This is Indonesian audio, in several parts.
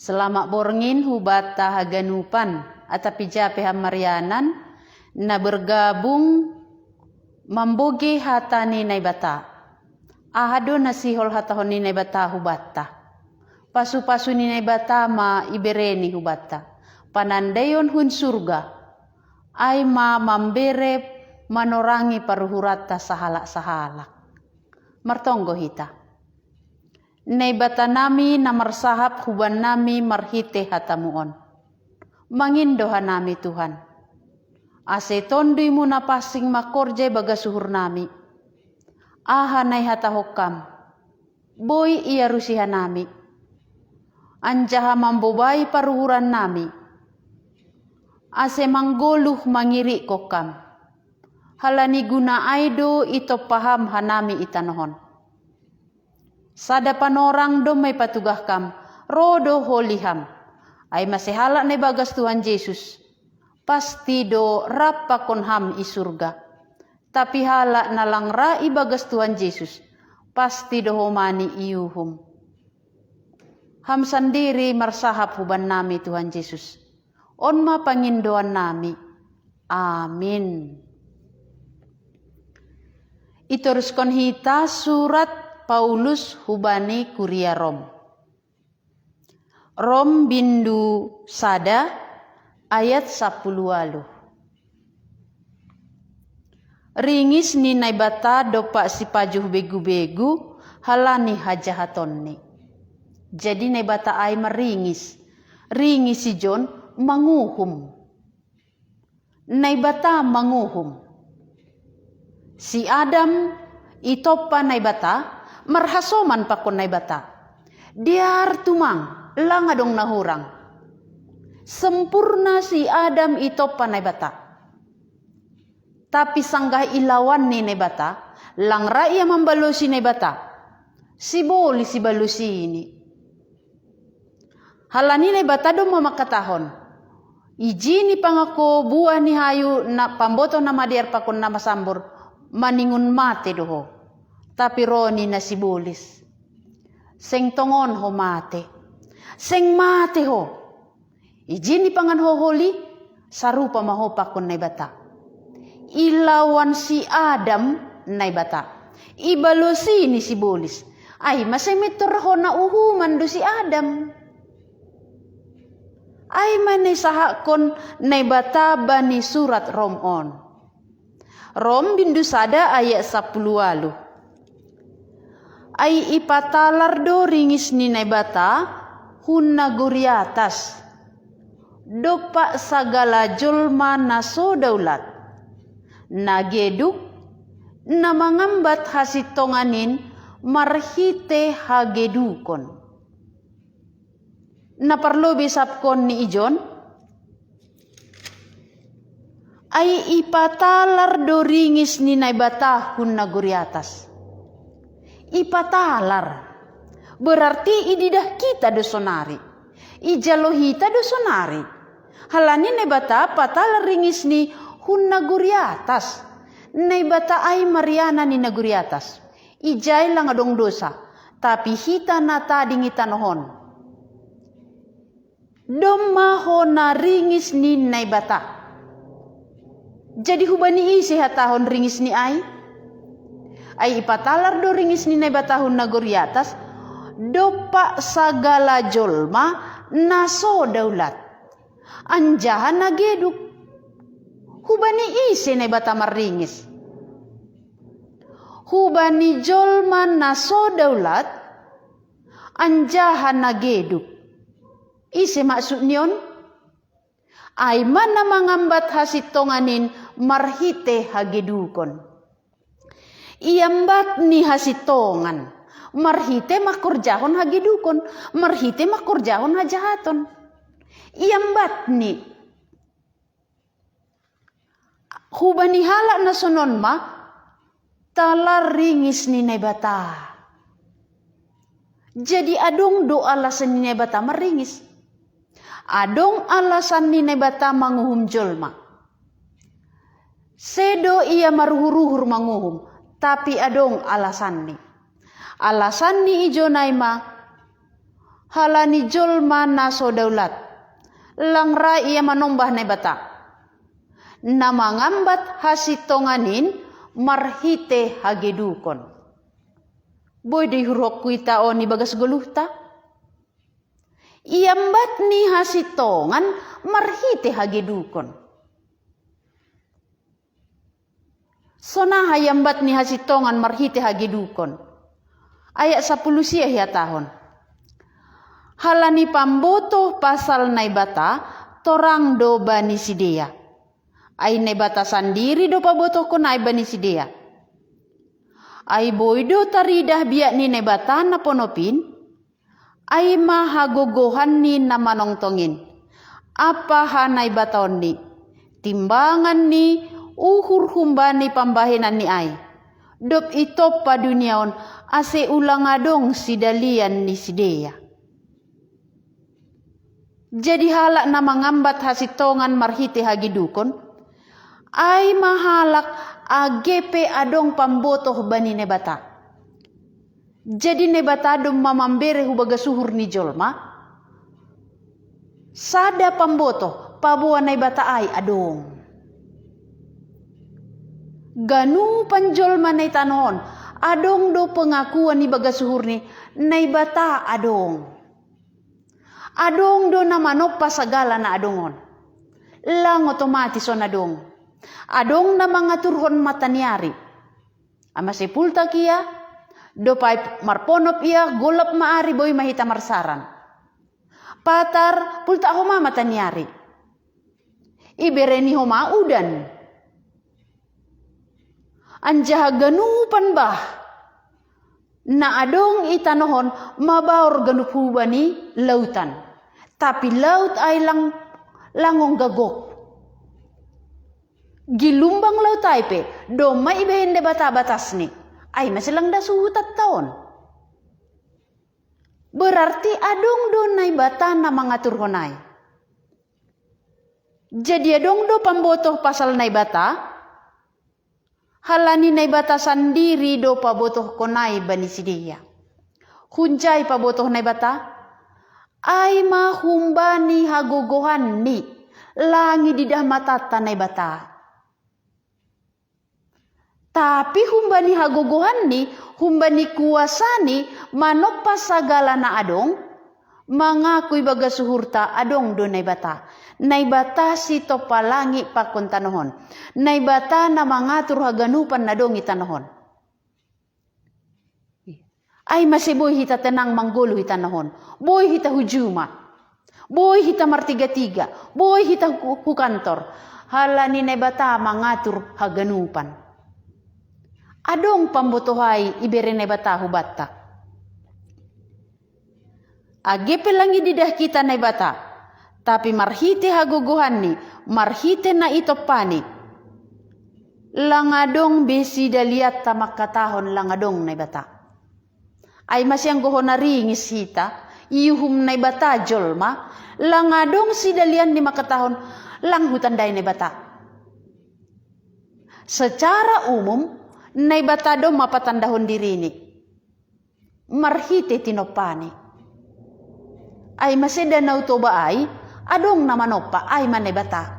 Selama borngin hubata haganupan atapi jape hamarianan na bergabung mamboge hata ni naibata. Ahado nasihol hatahon ni naibata hubata. Pasu-pasu ni naibata ma ibereni hubata. Panandayon hun surga. Ay ma mambere manorangi paruhurata sahalak-sahalak. Martonggo hita. Naibata nami na marsahap huban nami marhite hatamuon. Mangindohan nami Tuhan. Ase tondui mo na pasing makorje baga suhur nami. Ahanay hatahokam. Boy iya rusihan nami. Anjaha mambobay paruhuran nami. Ase manggoluh mangiri kokam. Halani guna aido ito paham hanami itanohon. Sada panorang do may patugah kam. Rodo holiham. Ay masehala na bagas Tuhan Yesus. Pasti do rapa konham isurga. Tapi hala na lang ra ibagas Tuhan Yesus. Pasti do homani iuhum. Ham sandiri marsahap huban nami Tuhan Yesus. Onma pangindoan nami. Amin. Ituruskan hita surat Paulus hubani kuria Rom. Rom bindu sada ayat 10. Ringis ni naibata dopa si pajuh begu-begu halani hajahatonni. Jadi naibata ay meringis. Ringis si John manguhum. Naibata manguhum. Si Adam itopa naibata marhasoman pakon naibata. Diar tumang langadong nahurang. Sempurna si Adam itopa naibata. Tapi sanggah ilawan ni naibata lang raya mambalusi naibata. Si boli si balusi ini. Halani naibata do mamakatahon. Iji ni pangako buah ni hayu na pamboto na madiar pakon na masambur maningun mate doho. Tapi roni na si bolis. Seng tongon ho mate. Seng mate ho. Iji ni pangan ho holi sarupa maho pakon naibata. Ilawan si Adam naibata. Ibalosi ni si bolis. Ay masemitor ho na uhuman do si Adam. Ay manisahakon naibata bani surat Rom on. Rom bindu sada ayat 10. Ay ipatalar do ringis ni naibata hunna guriatas. Dopa sagala julma naso daulat. Nageduk na mangambat hasitonganin marhite hagedukon. Na perlu bisapkon ni ijon ay ipatalar do ringis ni naibata hunna guriatas. Ipatalar berarti ididah kita do sonari. Ijalohita do sonari. Halani naibata patalar ringis ni hunna guriatas. Naibata ay mariana ni naguriatas. Ijay lang adong dosa. Tapi hita na tading itanohon. Domaho na ringis ni naibata. Jadi hubani isi hatahon ringis ni ay ipatalar do ringis ni naibata hun naguriatas. Dopa sagala jolma naso daulat. Anjahan nageduk. Hubani isi naibata maringis. Hubani jolma naso daulat. Anjahan nageduk. Isi maksud niyon ay mana mangambat hasitonganin marhite hagedukon. Iambat ni hasitongan marhite makurjahon hagedukon, marhite makurjahon hajahaton. Iambat ni hubani halak na sonon ma talar ringis ni naibata. Jadi adong do alasan ni naibata maringis. Adong alasan ni naibata manguhum jolma. Sedo ia maruhur-ruhur manguhum. Tapi adong alasan ni. Alasan ni ijo naima. halani jolma naso daulat, langra ia manombah na bata, na mangambat hasitonganin marhite hagedukon. Boy di hurok kuita o ni bagas guluhta, iambat ni hasitongan marhite hagedukon. Sona hayambat ni hasitongan marhite hagedukon. Ayat 10 siya hiya tahun. Halani pamboto pasal na bata torang do bani sidea. Ay na bata sandiri do paboto ko na bani sidea. Ay boydo taridah biak ni na bata na ponopin. Ay mahagogohan ni na manongtongin. Apa hanay baton ni? Timbangan ni uhur humbani pambahinan ni ay. Dop ito pa duniaon ase ulang adong sidalian ni sidea. Jadi halak na mangambat hasitongan marhite hagidukon, ay mahalak agepe adong pambotoh bani nebata. Jadi nebata adong mamambere hubaga suhur ni jolma, sada pambotoh pabuan nebata ay adong. Ganu panjolma na itanon, adong do pengakuan ni baga suhur ni nebata adong. Adong do na manop pasagala na adongon. Lang otomatis on adong. Adong na mga turhon matanyari. Ama sepulta kia, do pay marponop iya, golap maari boy mahita marsaran. Patar, pulta homa matanyari. Ibereni homa udan. Anjaha ganupan bah. Na adong itanohon mabaor ganup hubani lautan. Tapi laut ay langong gagok. Gilumbang laut ay pe, do maibehin de bata-batas ni. Ay masilang da suhutat taon. Berarti adong do nay bata na mga turhonay. Jadi adong do pambotoh pasal nay bata, halani na bata sandiri do pabotoh konay bani sidiya. Hunjay pabotoh na bata, ay mahumbani hagogohan ni, langi didah matata na bata. Tapi humbani hagogohan ni, humbani kuasani, manopa sagala na adong, mangakuy baga suhurta adong do na bata. Naibata si topalangi pakuntanohon. Naibata na mangatur haganupan na dong itanohon. Ay masiboy hita tenang manggolo hitanohon. Boy hita hujuma. Boy hita martiga-tiga. Boy hita hukantor. Hala ni naibata mangatur haganupan. Adong pambotohay ibere naibata hubatta. Age pelangi didah kita naibata. Tapi marhite haguguhan ni, marhite na itopani. Langadong besi daliat tamakatahon langadong na bata. Ay masyang gohon na ringis hita, iyuhum na bata jolma, langadong si dalian ni makatahon lang hutanday na bata. Secara umum, na bata do mapatandahon dirini. Marhite tinopani. Ay maseda na utoba ay, adong namanopa ay manebata.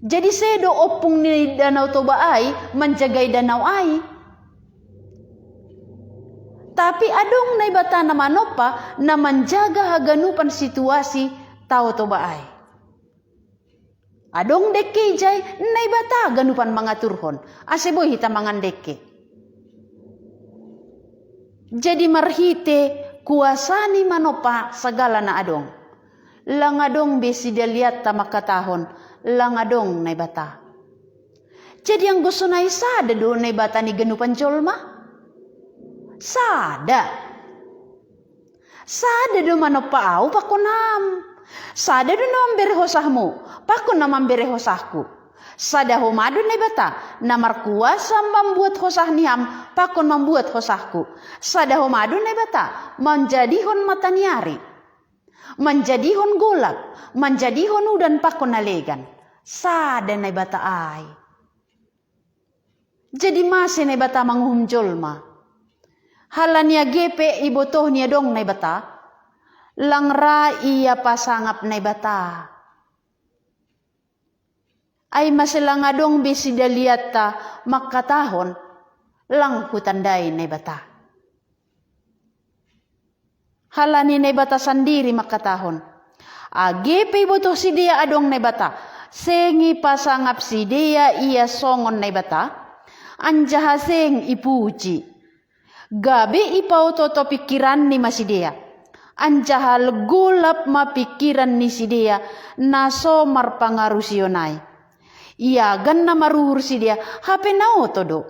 Jadi sedo opung ni Danau Toba ay menjagai danau ay. Tapi adong naibata namanopa na menjaga haganupan situasi tao Toba ay. Adong deke jay naibata ganupan mga turhon. Aseboy hita mangan deke. Jadi marhite kuasani manopa sagala na adong. Langadong besi daliat tamakatahon, langadong naibata. Jadi yang gusto na isada do naibata ni ganupan jolma? Sada. Sada do manopaaw pakunam. Sada do naman berehosahmu, pakun naman berehosahku. Sada humado naibata, namarkuasa membuat hosah niham, pakun membuat hosahku. Sada humado naibata, menjadihon matanyari. Menjadihon golap, menjadihon udan pakon nalegan. Sada na bata ay. Jadi masih na bata manguhum jolma. Halania gepe ibotoh niya dong na bata. Langra iya pasangap na bata. Ay masilangadong bisidaliat ta makatahon lang hutanday na bata. Halani na bata sandiri makatahon. Agepe botoh si dia adong na bata. Sengi pasangap si dia iya songon na bata. Anjaha seng ipuji. Gabi ipau toto pikiran ni masidia. Anjaha legulap mapikiran ni si dia naso marpangaruh sionai. Ia ganna maruhur si dia hape nao todo.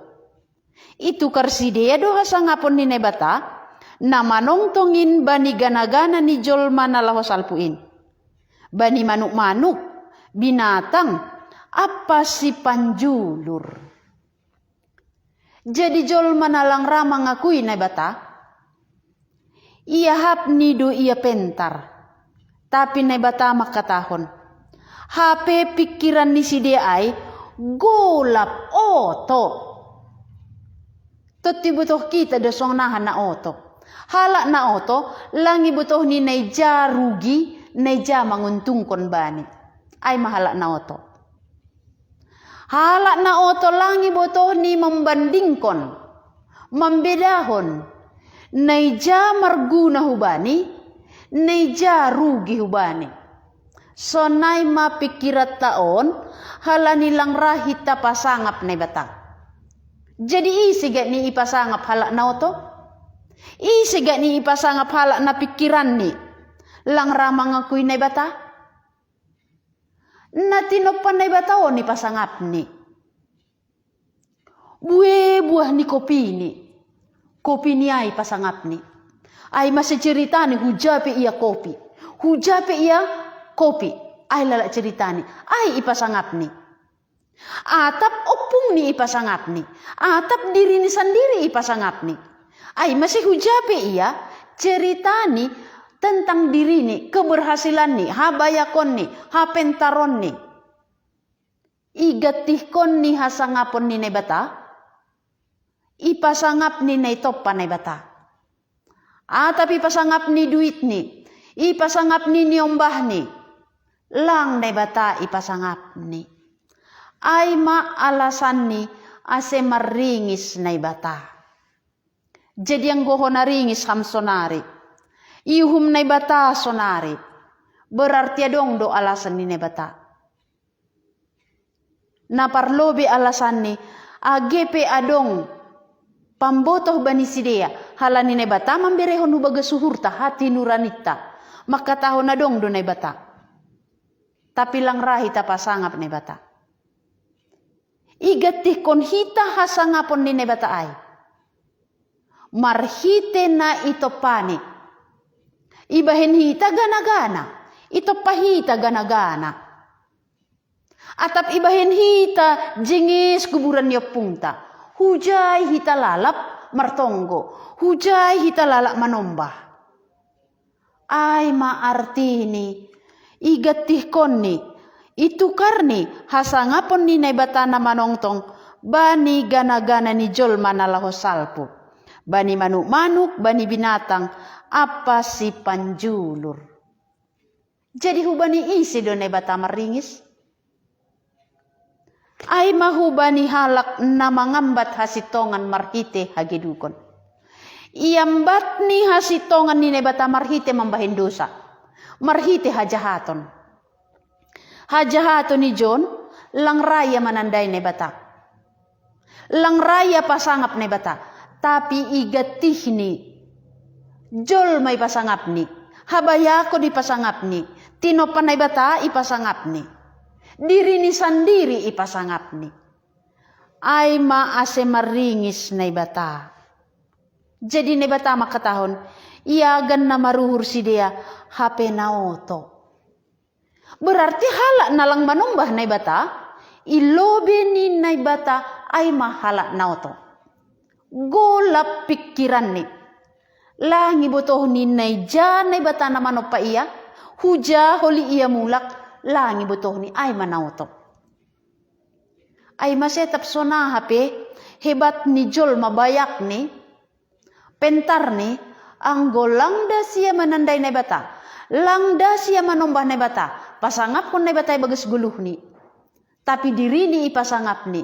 Itu kar si dia do hasangapon ni nebata na manongtongin bani gana-gana ni jolma na lahos alpuin. Bani manuk-manuk, binatang, apa si panjulur. Jadi jolma na lang ramang ngakui nebata. Ia hap nido ia pentar. Tapi nebata makatahon. Hape pikiran ni si dia ay golap oto. Toti butuh kita dosong nahan na oto. Halak na oto langi butuh ni naija rugi naija manguntungkon bani. Ay mahalak na oto. Halak na oto langi butuh ni membandingkon, membedahon. Naija marguna hubani, naija rugi hubani. So nay mapikirat taon, halani lang rahita pasangap na bata. Jadi isi gak ni ipasangap halak na oto? Isi gak ni ipasangap halak na pikiran ni? Lang ramang akuy na bata? Natinopan na bata o ni pasangap ni? Buah ni kopi ni. Kopi ni ay pasangap ni. Ay masih cerita ni hujape iya kopi. Hujape iya kopi. Ay lalak cerita ni. Ay ipasangap ni. Atap opung ni ipasangap ni. Atap diri ni sendiri ipasangap ni. Ay masih hujape iya cerita ni tentang diri ni. Keberhasilan ni. Habayakon ni. Hapentaron ni. Igatihkon ni hasangapon ni nebata. Ipasangap ni na itopa na bata. Tapi ipasangap ni duit ni. Ipasangap ni niombah ni. Lang na bata ipasangap ni. Ay maalasan ni ase maringis na bata. Jadi ang goho naringis ham sonari. Ihum na bata sonari. Berarti adong do alasan ni na bata. Naparlobi alasan ni agepe adong pambotoh bani sidea halani ne bata mamberehon hubaga suhurta hati nuranita makatahon na dong do ne bata tapi lang rahita pasangap ne bata igatih kon hita hasangapon ni ne bata ay marhite na ito pani ibahen hita gana-gana ito pahita gana-gana atap ibahen hita jengis kuburan niya punta. Hujay hita lalap martonggo. Hujay hita lalap manombah. Ay maarti ni. Igatih kon ni. Itukar ni. Hasangapon ni naibata na manongtong. Bani gana-gana ni jolma na lahosalpo. Bani manuk-manuk, bani binatang. Apa si panjulur. Jadi hubani isi do naibata maringis. Ay mahubani halak na mangambat hasitongan marhite hagidukon. Iambat ni hasitongan ni nebata marhite mambahin dosa. Marhite hajahaton. Hajahaton ni John lang raya mananday nebata. Lang raya pasangap nebata. Tapi igatih ni. Jol may pasangap ni. Habayako di pasangap ni. Tinopan nebata ipasangap ni. Diri ni sendiri ipasangap ni. Ay maase maringis na ibata. Jadi na ibata makatahon. Iagan na maruhur si dia. Hape na oto. Berarti halak na lang manumbah na ibata. Ilobe ni na ibata ay mahalak na oto. Golap pikiran ni. Langi botoh ni na ija na ibata na manopa iya. Huja holi iya mulak. Langi butuh ni ay manauto. Ay masetap sona hape hebat ni jol mabayak ni Pentar ni, anggo langda siya manandai na bata. Langda siya manombah na bata. Pasangap kon na bata bagas guluh ni. Tapi diri ni ipasangap ni.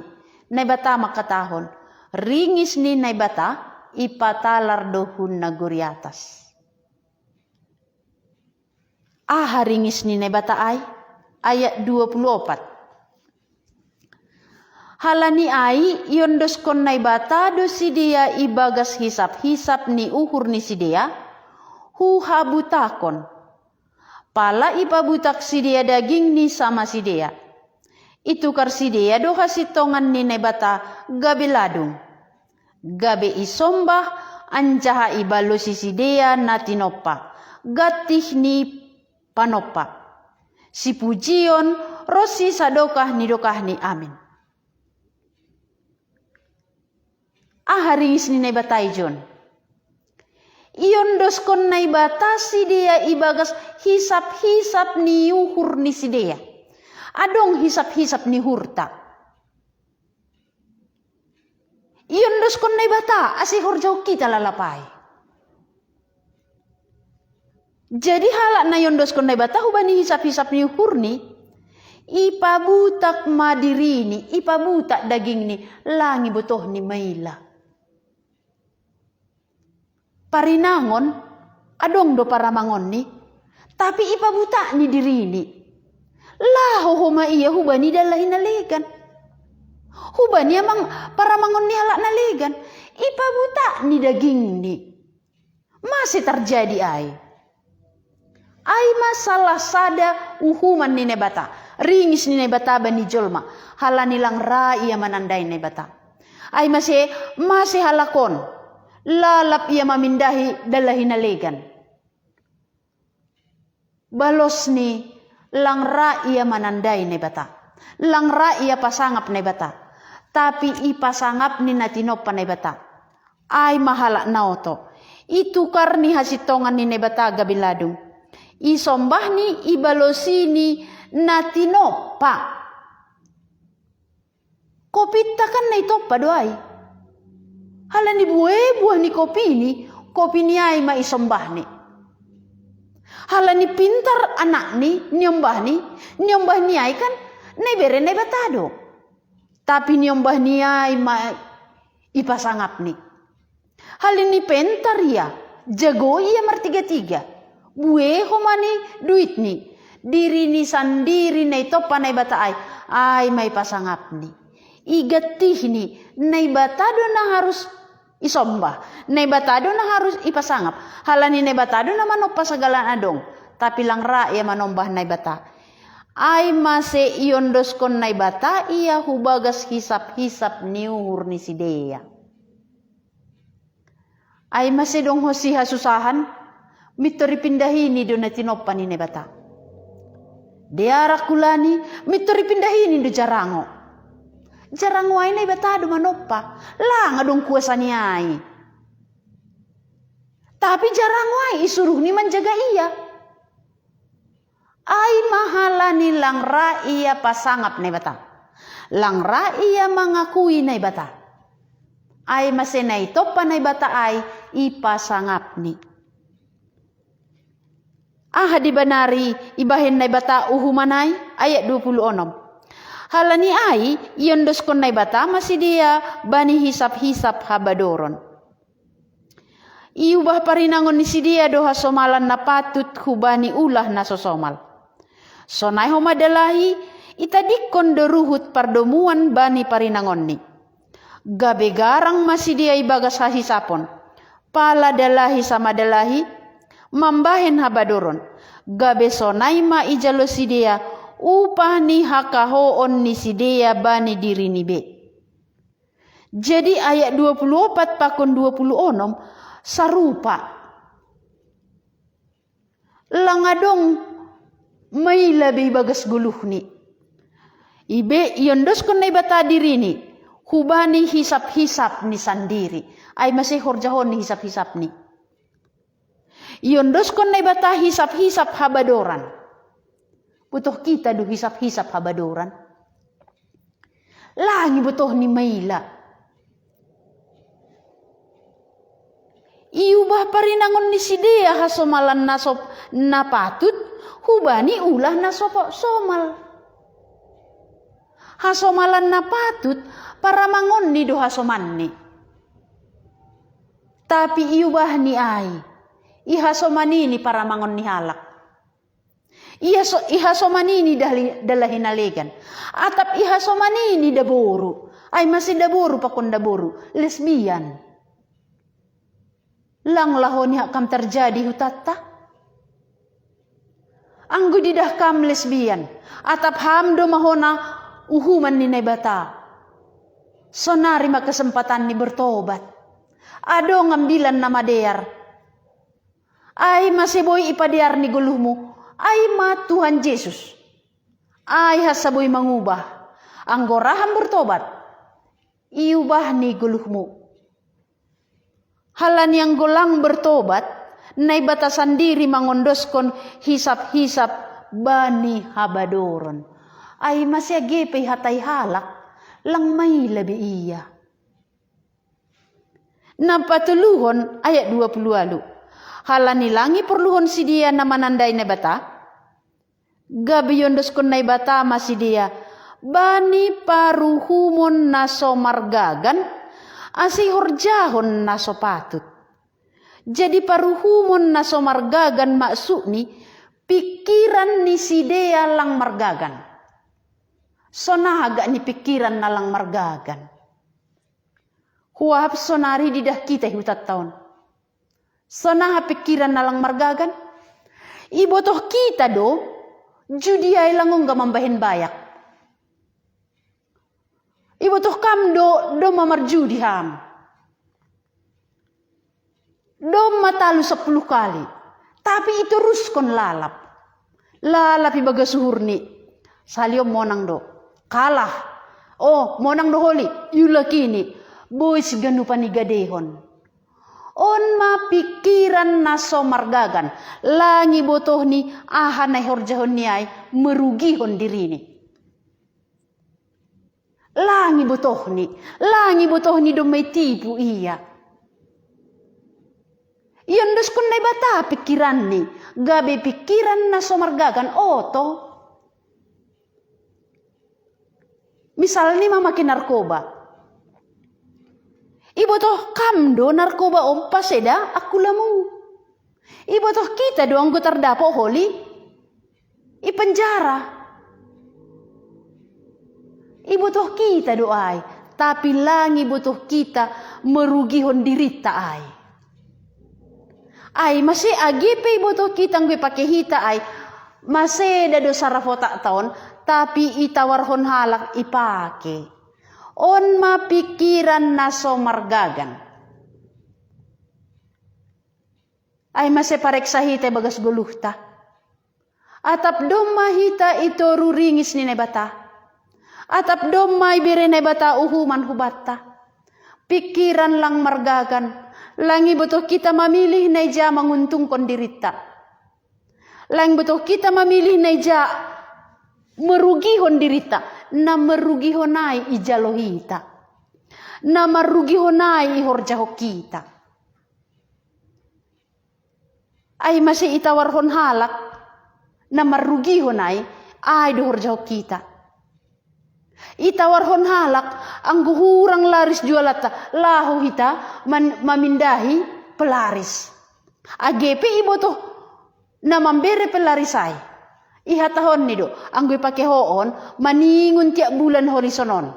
Na bata makatahon. Ringis ni na bata, ipatalar dohun na guri atas. Ringis ni na bata ay, ayat 24. Halani ai yondos kon nai bata do si dia ibagas hisap ni uhur ni si dia hu habutakon pala ipabutak si dia daging ni sama si dia itu kar si dia do hasitongan ni nai bata gabe ladung gabe isombah anjaha ibalo si dia natinopa gatih ni panopa si pujion rosi sadokah ni amin. Ringis ni na batay jon. Iyon dos kon na ibatasi dia ibagas hisap ni uhur ni si dia. Adong hisap ni hurta. Iyon dos kon na ibata asihor jauh kita lalapay. Jadi halak na yon dos kon na ibata hubani hisap ni uhur ni ipabutak madiri ni ipabutak daging ni langi butoh ni maila. Parinangon, adong do paramangon ni, tapi ipabuta ni diri ni. Laho homa iya hubani dalahin naligan. Hubani amang paramangon ni halak naligan. Ipabuta ni daging ni. Masih terjadi ay. Ay masalah sada uhuman ni nebata. Ringis ni nebata bani jolma. Halanilang ra iya manandai nebata. Ay masih halakon. Lalap ia mamindahi dalahin naligan. Balos ni langra ia manandai ne bata. Langra ia pasangap ne bata. Tapi ipasangap ni natinopa ne bata. Ay mahala naoto. Itukar ni hasitongan ni ne bata gabiladung. Isombah ni ibalosi ni natinopa. Kopita kan na itopa doay. Hala ni buah ni kopi ni ay maisombah ni. Hala ni pintar anak ni, nyombah ni ay kan, nay bere nay batado. Tapi nyombah ni ay ipasangap ni. Hala ni pentar ya, jago iya martiga-tiga. Buah homani duit ni. Diri ni sandiri nay topa nay bata ay may pasangap ni. Igatih ni, nay batado na harus isombah. Nay batado na harus ipasangap. Halani nay batado na manoppa sagalan adong. Tapi lang ra iya manombah nay bata. Ay mase iondos kon nay bata iya hubagas hisap ni uhur ni si dia. Ay mase dong hosiha susahan. Mitori pindahini do na tinoppa ni nay bata. Diara kulani mitori pindahini do jarango. Jarang wain ay batado manoppa. Lang adong kuasa ni ay. Tapi jarang wain isuruh ni menjaga iya. Ay mahala ni lang ra iya pasangap na bata. Lang ra iya mangakui na bata. Ay masenay topa na bata ay ipasangap ni. Di banari ibahin na bata uhumanay ayat 26. Halani ay, yondos kon nay bata masih dia bani hisap habadoron. Iubah parinangon ni si dia doha somalan na patut hubani ulah na sosomal. Sonay homadalahi itadikon doruhut pardomuan bani parinangon ni. Gabe garang masih dia ibagas hahisapon. Pala dalahi sama dalahi mambahen habadoron. Gabe sonay ma ijalo si dia upah ni hakahoon ni si dia bani diri ni be. Jadi ayat 24 pakon 26 sarupa. Langadong may labi bagas guluh ni. Ibe yondos kon na bata diri ni. Hubani hisap ni sandiri. Ay masih horjahon ni hisap ni. Yondos kon na bata hisap habadoran. Butuh kita do hisap habadoran. Langi butuh ni maila. iubah parinangon ni si dia hasomalan na patut hubani ulah na somal. Hasomalan na patut para mangon ni do hasoman ni. Tapi iubah ni ai ihasomani ni para mangon ni halak. Ihasomani ni dala hinalegan. Atap ihasomani ni daboru. Ay masih daboru pakon daboru. Lesbian. Lang lahon kam terjadi hutatta. Anggo didah kam lesbian. Atap hamdo mahona uhuman ni naibata. Sonari kesempatan ni bertobat. Ado ngambilan nama dear. Ay masih boy ipadiar ni guluhmu. Ay ma Tuhan Yesus. Ay hasaboy mangubah. Anggoraham bertobat. Iubah ni guluhmu. Halan yang golang bertobat. Nai batasan diri mangondoskon hisap-hisap bani habadoron. Ay masih agepe hatay halak. Lang may labi iya. Napatuluhon ayat 20 lalu. Halani langi perluhon si dia na manandai na bata. Gabiyondos kon na bata masih dia. Bani paruhumon na somargagan. Asihorjahon na sopatut. Jadi paruhumon na somargagan maksud ni. Pikiran ni si dia lang margagan. Sonahaga ni pikiran na lang margagan. Huwahap sonari didah kita hutat tahun. Sonaha pikiran na lang margagan. Ibotoh kita do. Judi ay langong gamambahin bayak. Ibotoh kam do mamarjudi ham. Do matalu 10 kali. Tapi itu terus kon lalap. Lalap ibaga suhurni. Salio monang do. Kalah. Oh monang do holi. Yula kini. Boys ganu panigadehon. On mapikiran na somargagan. Langi botoh ni ahan ay horjahon ni ay merugihon diri ni. Langi botoh ni do may tipu iya. Yondos kun na bata pikiran ni. Gabi pikiran na somargagan oto. Misal ni mamakin narkoba. Ibotoh kam do narkoba om paseda aku lamu. Ibotoh kita do anggo terdapo holi. Ipenjara. Ibotoh kita do ay. Tapi langi botoh kita merugihon dirita ay. Ay masih agipe ibotoh kita ngwe pake hita ay. Masih do sarafota taon. Tapi itawarhon halak ipake. On mapikiran na somargagan. Ay masepareksa hita bagas guluhta. Atap dom mahita ito ruringis ni nebata. Atap dom maibire nebata uhuman hubata. Pikiran lang margagan. Langi butuh kita mamilih na ija manguntungkon dirita. Langi butuh kita mamilih na ija merugihon dirita. Na merugihonai ijalohita. Na marugihonai ihorjaho kita. Ay masih itawarhon halak. Na marugihonai ay dohorjaho kita. Itawarhon halak ang guhurang laris jualata. Lahu hita mamindahi pelaris. Agepe iboto na mambere pelarisay. Ihatahon ni do, anggoy pakehoon, maningun tiap bulan horisonon.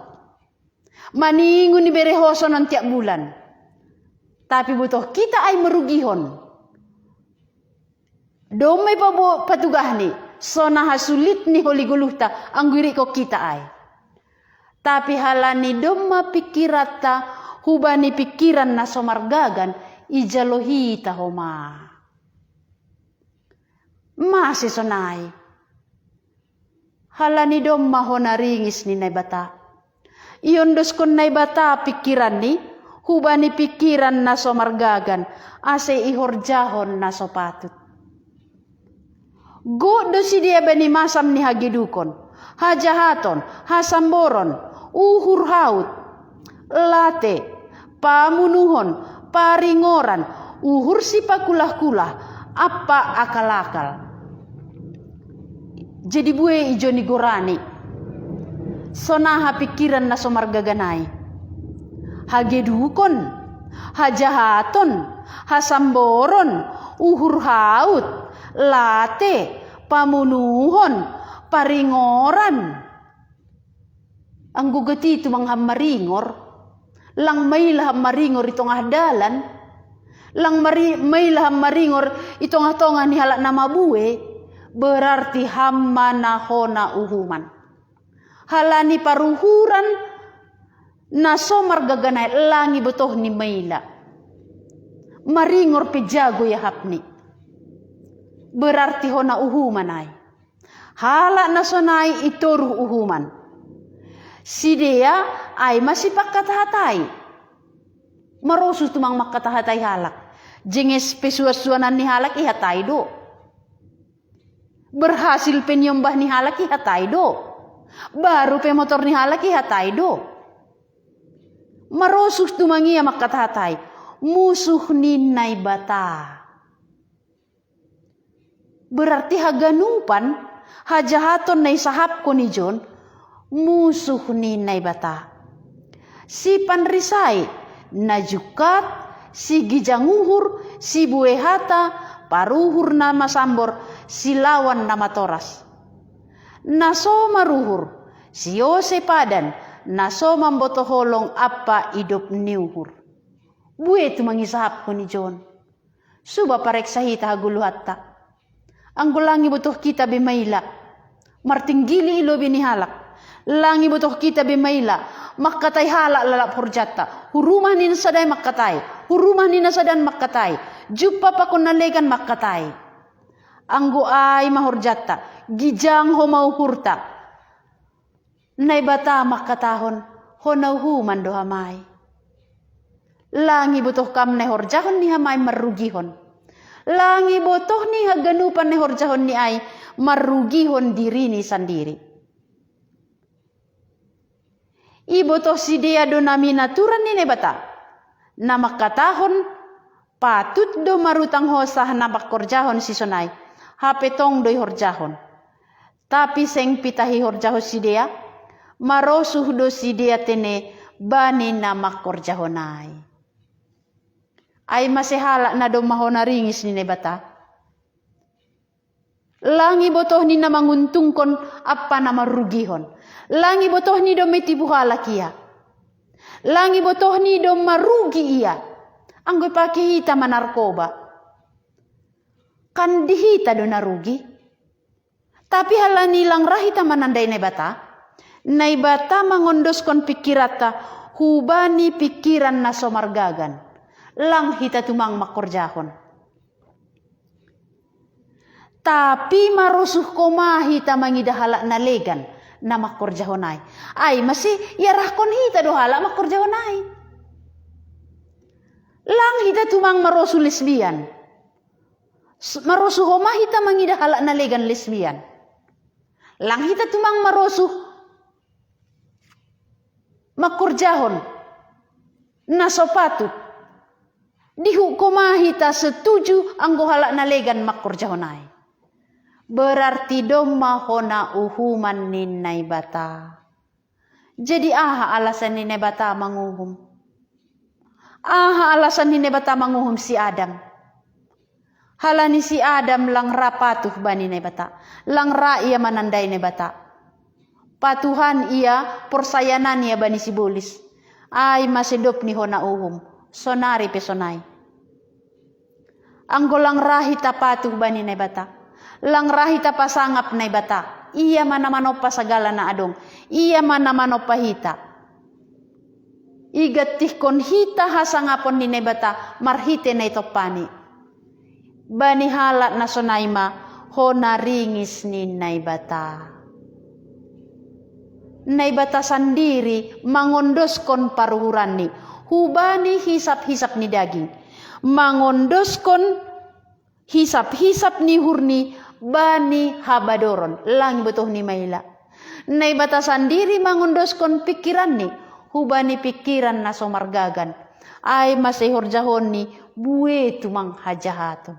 Maningun ni berehosonon tiap bulan. Tapi butuh kita ay merugihon. Do may patugah ni, so nahasulit ni holi guluhta, anggoy ko kita ay. Tapi halani do mapikirata, hubani pikiran na somargagan, ijalohita homa. Masih sonay. Halani dom mahona ringis ni naibata. Iondos kon naibata pikiran ni. Hubani pikiran na somargagan. Ase ihorjahon na sopatut. Go do si dia bani masam ni hagidukon. Hajahaton. Hasamboron. Uhur haut. Late. Pamunuhon. Paringoran. uhur si pakulah-kulah apa akal-akal. Jadi bue ijo ni gorani sonaha pikiran na somargaganay. Hagedukon, hajahaton, hasamboron, uhur haut, late, pamunuhon, paringoran. Ang gugati ito mga maringor, lang may laham maringor itong ahdalan, lang may laham maringor itong atongan ni halak na mabuhe, berarti hamma na ho na uhuman. Halani paruhuran na somargaganay langi butoh ni Mayla. Maringor pijago ya hapni. Berarti ho na uhuman ay. Hala na sonay itoruh uhuman. Si dia ay masih pakatahatay. Marosus tumang makatahatay halak. Jenges pesuasuanan ni halak ihatay do. Berhasil penyombah ni halak ihatay do. Baru pemotor ni halak ihatay do. Marosuh tumangia makatahatay. Musuh ninay bata. Berarti haganupan, hajahaton na isahap ko ni John, musuh ninay bata. Si panrisay, najukat, si gijanguhur, si buehata, paruhur na masambor, si lawan na matoras. Naso maruhur, si Yose padan, naso mambotoholong apa idop niuhur. Buwe tumangisahap ko ni John. Suba parek sahita haguluhatta. Ang gulangi butuh kita bimayla. Martinggili ilo binihalak. Langi butuh kita bimayla. Makatay halak lalap hurjata. Hurumah ni nasaday makatay. Hurumah ni nasadan makatay. Jupa pa kun nalegan makatay. Anggo ay mahurjata. Gijang ho mauhurta. Nay bata makatahon, honauhuman do hamay. Langi butuh kam ne horjahon ni hamay marugihon. Langi butuh ni haganupan ne horjahon ni ay marugihon diri ni sandiri. Ibutuh si dia do nami naturan ni ne bata. Na makatahon patut do marutang hosah na bakorjahon si sonay. Hapetong doy horjahon. Tapi seng pitahi horjahon si dia. Marosuh do si dia tene bani na makorjahonay. Ay masehala na do mahona ringis ni nebata. Langi botoh ni na manguntungkon apa na marugihon. Langi botoh ni do metibuhala kia. Langi botoh ni do marugi ia. Anggoy pakihita manarkoba. Kan dihita do narugi. Tapi halani lang rahita mananday nebata. Naibata mangondoskan pikirata hubani pikiran na somargagan lang hita tumang makorjahon. Tapi marusuh komahita mangidahala na legan na makorjahonay. Ay masih yarahkon hita dohala makorjahonay. Lang hita tumang marusuh lesbian. Marusuh komahita mangidahala na legan lesbian. Lang hita tumang marusuh makorjahon na sopatut dihukumahita setuju anggo halak na legan makorjahonay. Berarti doma hona uhuman ninay bata. Jadi aha alasan ninay bata manguhum? Aha alasan ninay bata manguhum si Adam? Halani si Adam lang rapatuh ba ninay bata? Lang ra iya mananday ni bata. Patuhan ia persayanan ia bani sibulis. Ay masidop ni hona uhum. Sonari pesonay. Anggolang rahita patuh bani na bata. Lang rahita pasangap na bata. Iya manamano pa sagala na adong. Iya manamano pahita. Igatih kon hita hasangapon ni nebata marhite na itopani. Bani halat na sonayma hona ringis ni naibata. Naibata sandiri mangondoskon paruhuran ni. Hubani hisap-hisap ni daging. Mangondoskon hisap-hisap ni hurni bani habadoron. Lang betuh ni maila. Naibata sandiri mangondoskon pikiran ni. Hubani pikiran na somargagan. Ay masih horjahon ni buwe tumang hajahaton.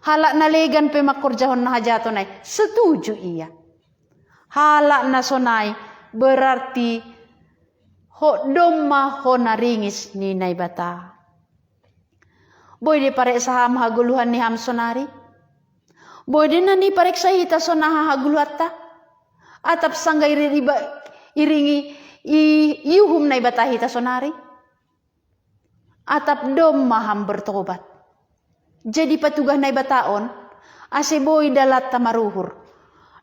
Halak na legan pe makorjahon na hajahaton ay setuju iya. Halak na sonay berarti ho domma ho naringis ni naibata. Boy de pare saham haguluhan ni ham sonari. Boy de nani parek sahita sonaha haguluhatta. Atap sanggay riba iringi iuhum naibata hita sonari. Atap domma ham bertobat. Jadi patugah naibataon ase boy dalat tamaruhur.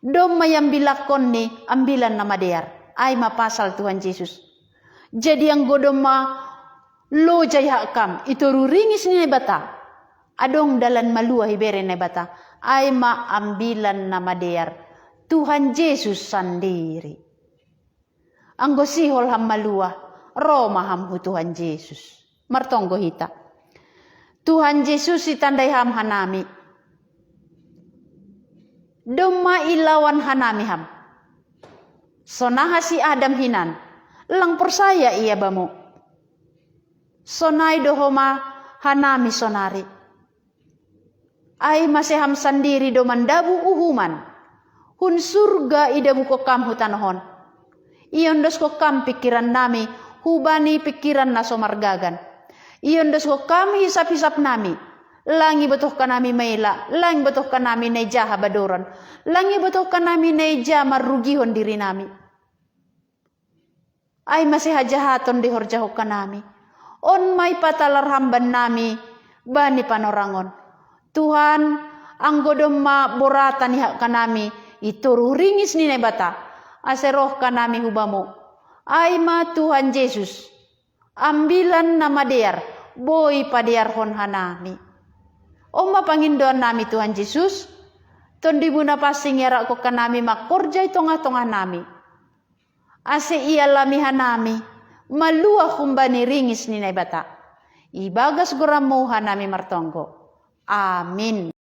Domma yang bilakon ni ambilan nama dear. Ay mapasal Tuhan Yesus. Jadi yang godoma lo jaya kam itu ruringis ni bata. Adong dalan malua hibere ni bata. Ay maambilan nama dear. Tuhan Yesus sendiri. Anggo sihol ham malua. Roma ham hu Tuhan Yesus. Martonggo hita. Tuhan Yesus itandai ham hanami. Doma ilawan hanami ham. Sonaha si Adam hinan. Lang persaya iya bamu. Sonai dohoma hanami sonari. Ai masih ham sendiri do mandabu uhuman. Hun surga idabu kokam hutanohon. Iyon dos kokam pikiran nami. Hubani pikiran nasomargagan. Iyon dos kokam hisap-hisap nami. Langi betuh kanami maila, langi betuh kanami neja habadoran, langi betuh kanami neja marugihon diri nami. Ay masih hajahaton di horjaho kanami. On may patalar hamban nami, bani panorangon. Tuhan, ang godoma boratan niha kanami, ituru ringis ni nebata, aseroh kanami hubamo. Ay ma Tuhan Yesus, ambilan nama dear, boy padear hon hanami. Oma pangindoan nami Tuhan Yesus, tondi buna pasing yara ko kanami makorja tongah-tongah nami. Ase iya lamihan nami, malua kumbani ringis ni naibata. Ibagas guramuhan nami martonggo. Amin.